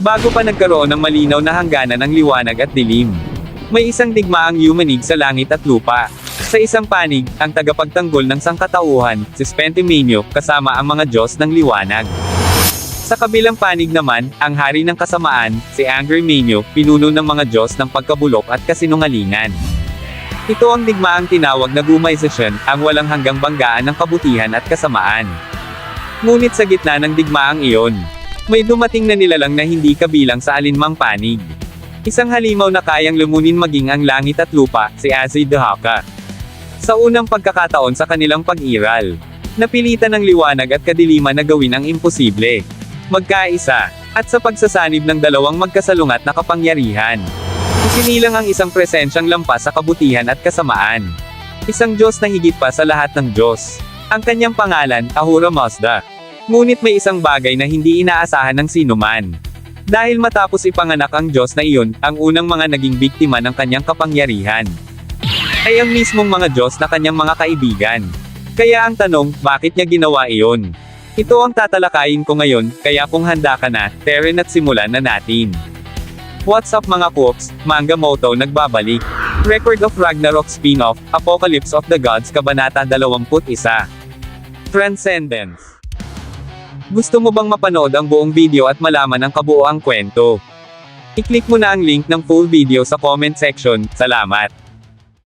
bago pa nagkaroon ng malinaw na hangganan ng liwanag at dilim. May isang digmaang yumanig sa langit at lupa. Sa isang panig, ang tagapagtanggol ng sangkatauhan, si Spentimaniac, kasama ang mga Diyos ng liwanag. Sa kabilang panig naman, ang hari ng kasamaan, si Angry Maniac, pinuno ng mga Diyos ng pagkabulok at kasinungalingan. Ito ang digmaang tinawag na Gumaization, ang walang hanggang banggaan ng kabutihan at kasamaan. Ngunit sa gitna ng digmaang iyon, may dumating na nilalang na hindi kabilang sa alinmang panig. Isang halimaw na kayang lumunin maging ang langit at lupa, si Azay-Dhaka. Sa unang pagkakataon sa kanilang pag-iral, napilitan ng liwanag at kadiliman na gawin ang imposible. Magkaisa, at sa pagsasanib ng dalawang magkasalungat na kapangyarihan. Isinilang ang isang presensyang lampas sa kabutihan at kasamaan. Isang Diyos na higit pa sa lahat ng Diyos. Ang kanyang pangalan, Ahura Mazda. Ngunit may isang bagay na hindi inaasahan ng sinuman. Dahil matapos ipanganak ang Diyos na iyon, ang unang mga naging biktima ng kanyang kapangyarihan ay ang mismong mga Diyos na kanyang mga kaibigan. Kaya ang tanong, bakit niya ginawa iyon? Ito ang tatalakayin ko ngayon, kaya kung handa ka na, Teren, at simulan na natin. What's up mga Cooks, Manga Moto nagbabalik. Record of Ragnarok spin-off, Apocalypse of the Gods Kabanata 21. Transcendence. Gusto mo bang mapanood ang buong video at malaman ang kabuoang kwento? I-click mo na ang link ng full video sa comment section. Salamat!